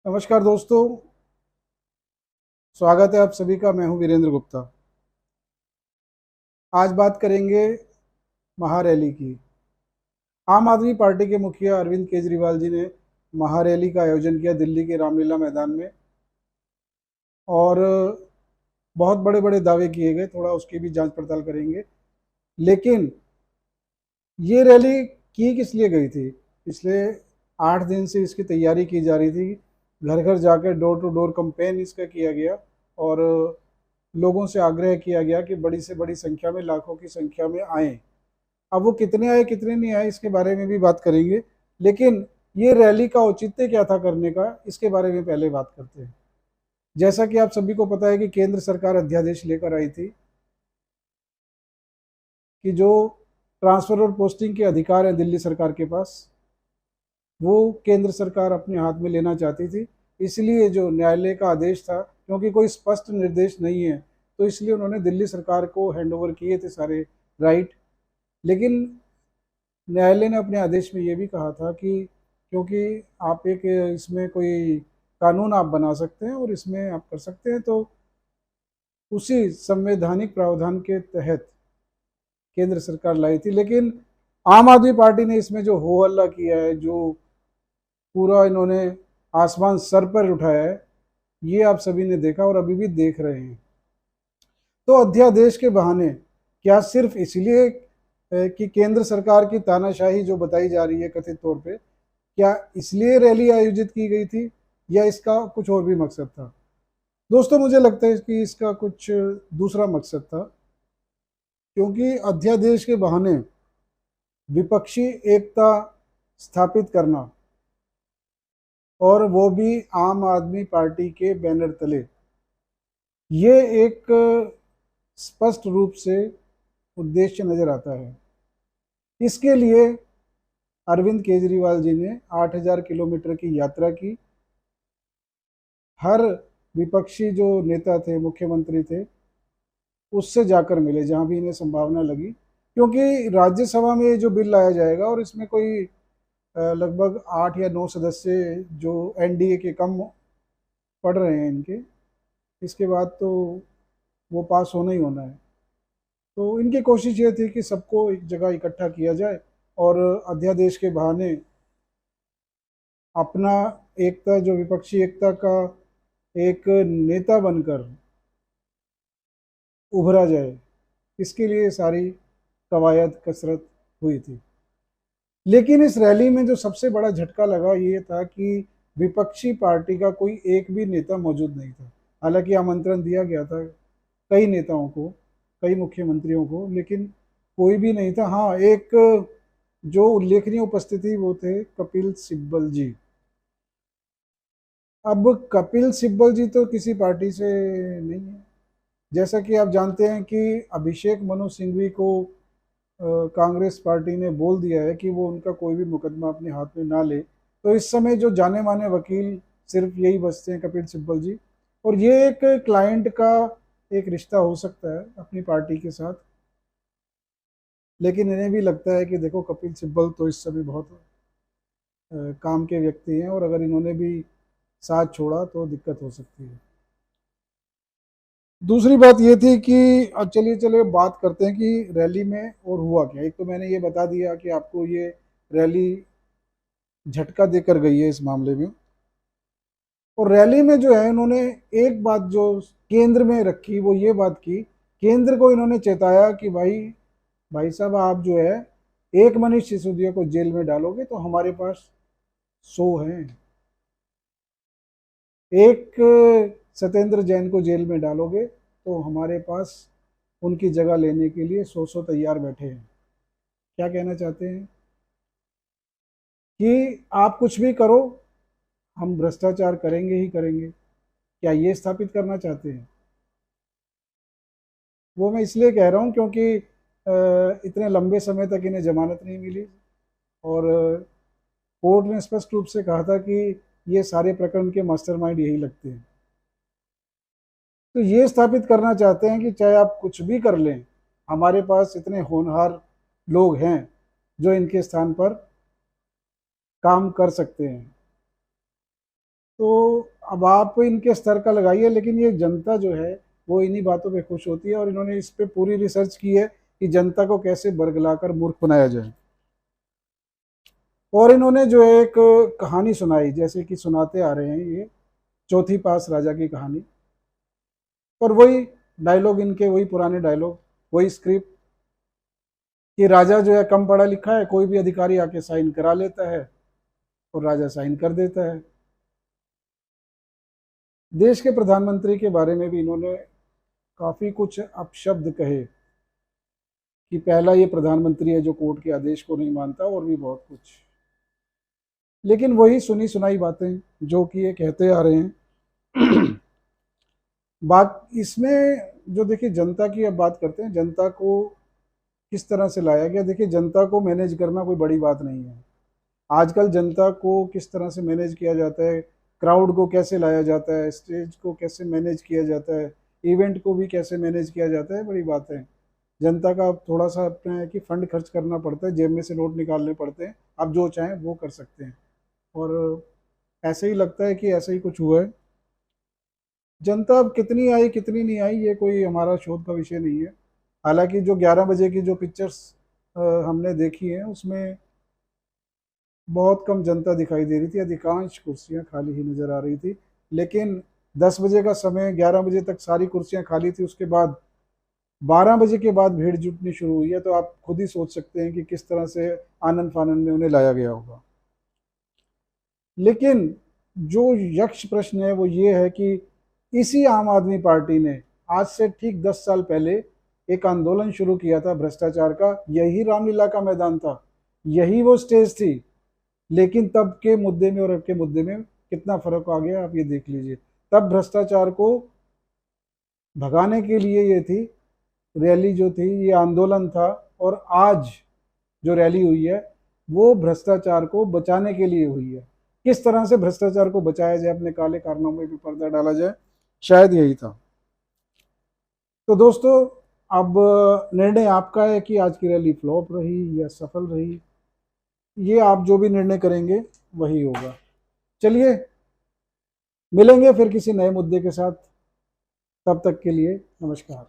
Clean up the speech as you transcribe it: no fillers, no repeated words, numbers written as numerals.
नमस्कार दोस्तों। स्वागत है आप सभी का। मैं हूं वीरेंद्र गुप्ता। आज बात करेंगे महारैली की। आम आदमी पार्टी के मुखिया अरविंद केजरीवाल जी ने महारैली का आयोजन किया दिल्ली के रामलीला मैदान में, और बहुत बड़े बड़े दावे किए गए। थोड़ा उसकी भी जांच पड़ताल करेंगे। लेकिन ये रैली की किस लिए गई थी? पिछले 8 दिन से इसकी तैयारी की जा रही थी। घर घर जाकर डोर टू डोर कैंपेन इसका किया गया, और लोगों से आग्रह किया गया कि बड़ी से बड़ी संख्या में, लाखों की संख्या में आए। अब वो कितने आए कितने नहीं आए इसके बारे में भी बात करेंगे। लेकिन ये रैली का औचित्य क्या था करने का, इसके बारे में पहले बात करते हैं। जैसा कि आप सभी को पता है कि केंद्र सरकार अध्यादेश लेकर आई थी कि जो ट्रांसफर और पोस्टिंग के अधिकार हैं दिल्ली सरकार के पास, वो केंद्र सरकार अपने हाथ में लेना चाहती थी। इसलिए जो न्यायालय का आदेश था, क्योंकि कोई स्पष्ट निर्देश नहीं है, तो इसलिए उन्होंने दिल्ली सरकार को हैंड ओवर किए थे सारे राइट। लेकिन न्यायालय ने अपने आदेश में ये भी कहा था कि क्योंकि आप एक इसमें कोई कानून आप बना सकते हैं और इसमें आप कर सकते हैं, तो उसी संवैधानिक प्रावधान के तहत केंद्र सरकार लाई थी। लेकिन आम आदमी पार्टी ने इसमें जो हो हल्ला किया है, जो पूरा इन्होंने आसमान सर पर उठाया है, ये आप सभी ने देखा और अभी भी देख रहे हैं। तो अध्यादेश के बहाने क्या सिर्फ इसलिए कि केंद्र सरकार की तानाशाही जो बताई जा रही है कथित तौर पे, क्या इसलिए रैली आयोजित की गई थी, या इसका कुछ और भी मकसद था? दोस्तों, मुझे लगता है कि इसका कुछ दूसरा मकसद था, क्योंकि अध्यादेश के बहाने विपक्षी एकता स्थापित करना, और वो भी आम आदमी पार्टी के बैनर तले, ये एक स्पष्ट रूप से उद्देश्य नजर आता है। इसके लिए अरविंद केजरीवाल जी ने 8,000 किलोमीटर की यात्रा की। हर विपक्षी जो नेता थे, मुख्यमंत्री थे, उससे जाकर मिले जहां भी इन्हें संभावना लगी, क्योंकि राज्यसभा में जो बिल लाया जाएगा और इसमें कोई लगभग 8 या 9 सदस्य जो एनडीए के कम पड़ रहे हैं इनके, इसके बाद तो वो पास होना ही होना है। तो इनकी कोशिश ये थी कि सबको एक जगह इकट्ठा किया जाए और अध्यादेश के बहाने अपना एकता, जो विपक्षी एकता का एक नेता बनकर उभरा जाए, इसके लिए सारी कवायद कसरत हुई थी। लेकिन इस रैली में जो सबसे बड़ा झटका लगा ये था कि विपक्षी पार्टी का कोई एक भी नेता मौजूद नहीं था। हालांकि आमंत्रण दिया गया था कई नेताओं को, कई मुख्यमंत्रियों को, लेकिन कोई भी नहीं था। हाँ, एक जो उल्लेखनीय उपस्थिति वो थे कपिल सिब्बल जी। अब कपिल सिब्बल जी तो किसी पार्टी से नहीं है। जैसा कि आप जानते हैं कि अभिषेक मनु सिंघवी को कांग्रेस पार्टी ने बोल दिया है कि वो उनका कोई भी मुकदमा अपने हाथ में ना ले। तो इस समय जो जाने माने वकील सिर्फ यही बचते हैं, कपिल सिब्बल जी। और ये एक क्लाइंट का एक रिश्ता हो सकता है अपनी पार्टी के साथ, लेकिन इन्हें भी लगता है कि देखो, कपिल सिब्बल तो इस समय बहुत काम के व्यक्ति हैं, और अगर इन्होंने भी साथ छोड़ा तो दिक्कत हो सकती है। दूसरी बात ये थी कि अब चलिए चलिए बात करते हैं कि रैली में और हुआ क्या। एक तो मैंने ये बता दिया कि आपको ये रैली झटका देकर गई है इस मामले में। और रैली में जो है इन्होंने एक बात जो केंद्र में रखी, वो ये बात की, केंद्र को इन्होंने चेताया कि भाई भाई साहब, आप जो है एक मनीष सिसोदिया को जेल में डालोगे तो हमारे पास 100 हैं। एक सत्येंद्र जैन को जेल में डालोगे तो हमारे पास उनकी जगह लेने के लिए 100 तैयार बैठे हैं। क्या कहना चाहते हैं कि आप कुछ भी करो, हम भ्रष्टाचार करेंगे ही करेंगे। क्या ये स्थापित करना चाहते हैं? वो मैं इसलिए कह रहा हूँ क्योंकि इतने लंबे समय तक इन्हें जमानत नहीं मिली, और कोर्ट ने स्पष्ट रूप से कहा था कि ये सारे प्रकरण के मास्टरमाइंड यही लगते हैं। तो ये स्थापित करना चाहते हैं कि चाहे आप कुछ भी कर लें, हमारे पास इतने होनहार लोग हैं जो इनके स्थान पर काम कर सकते हैं। तो अब आप इनके स्तर का लगाइए, लेकिन ये जनता जो है वो इन्हीं बातों पे खुश होती है, और इन्होंने इस पे पूरी रिसर्च की है कि जनता को कैसे बरगलाकर मूर्ख बनाया जाए। और इन्होंने जो है एक कहानी सुनाई, जैसे कि सुनाते आ रहे हैं ये चौथी पास राजा की कहानी, और वही डायलॉग इनके, वही पुराने डायलॉग, वही स्क्रिप्ट कि राजा जो है कम पढ़ा लिखा है, कोई भी अधिकारी आके साइन करा लेता है और राजा साइन कर देता है। देश के प्रधानमंत्री के बारे में भी इन्होंने काफी कुछ अपशब्द कहे कि पहला ये प्रधानमंत्री है जो कोर्ट के आदेश को नहीं मानता, और भी बहुत कुछ। लेकिन वही सुनी सुनाई बातें जो कि ये कहते आ रहे हैं। बात इसमें जो, देखिए जनता की अब बात करते हैं, जनता को किस तरह से लाया गया। देखिए जनता को मैनेज करना कोई बड़ी बात नहीं है। आजकल जनता को किस तरह से मैनेज किया जाता है, क्राउड को कैसे लाया जाता है, स्टेज को कैसे मैनेज किया जाता है, इवेंट को भी कैसे मैनेज किया जाता है, बड़ी बात है। जनता का थोड़ा सा अपना है कि फंड खर्च करना पड़ता है, जेब में से नोट निकालने पड़ते हैं, आप जो चाहें वो कर सकते हैं। और ऐसे ही लगता है कि ऐसा ही कुछ हुआ है। जनता अब कितनी आई कितनी नहीं आई ये कोई हमारा शोध का विषय नहीं है। हालांकि जो 11 बजे की जो पिक्चर्स हमने देखी हैं उसमें बहुत कम जनता दिखाई दे रही थी, अधिकांश कुर्सियां खाली ही नजर आ रही थी। लेकिन 10 बजे का समय, 11 बजे तक सारी कुर्सियां खाली थी, उसके बाद 12 बजे के बाद भीड़ जुटनी शुरू हुई है, तो आप खुद ही सोच सकते हैं कि किस तरह से आनंद फानंद में उन्हें लाया गया होगा। लेकिन जो यक्ष प्रश्न है वो ये है कि इसी आम आदमी पार्टी ने आज से ठीक 10 साल पहले एक आंदोलन शुरू किया था भ्रष्टाचार का, यही रामलीला का मैदान था, यही वो स्टेज थी। लेकिन तब के मुद्दे में और अब के मुद्दे में कितना फर्क आ गया, आप ये देख लीजिए। तब भ्रष्टाचार को भगाने के लिए ये थी रैली, जो थी ये आंदोलन था, और आज जो रैली हुई है वो भ्रष्टाचार को बचाने के लिए हुई है। किस तरह से भ्रष्टाचार को बचाया जाए, अपने काले कारनामों में भी पर्दा डाला जाए, शायद यही था। तो दोस्तों, अब निर्णय आपका है कि आज की रैली फ्लॉप रही या सफल रही। ये आप जो भी निर्णय करेंगे वही होगा। चलिए, मिलेंगे फिर किसी नए मुद्दे के साथ। तब तक के लिए नमस्कार।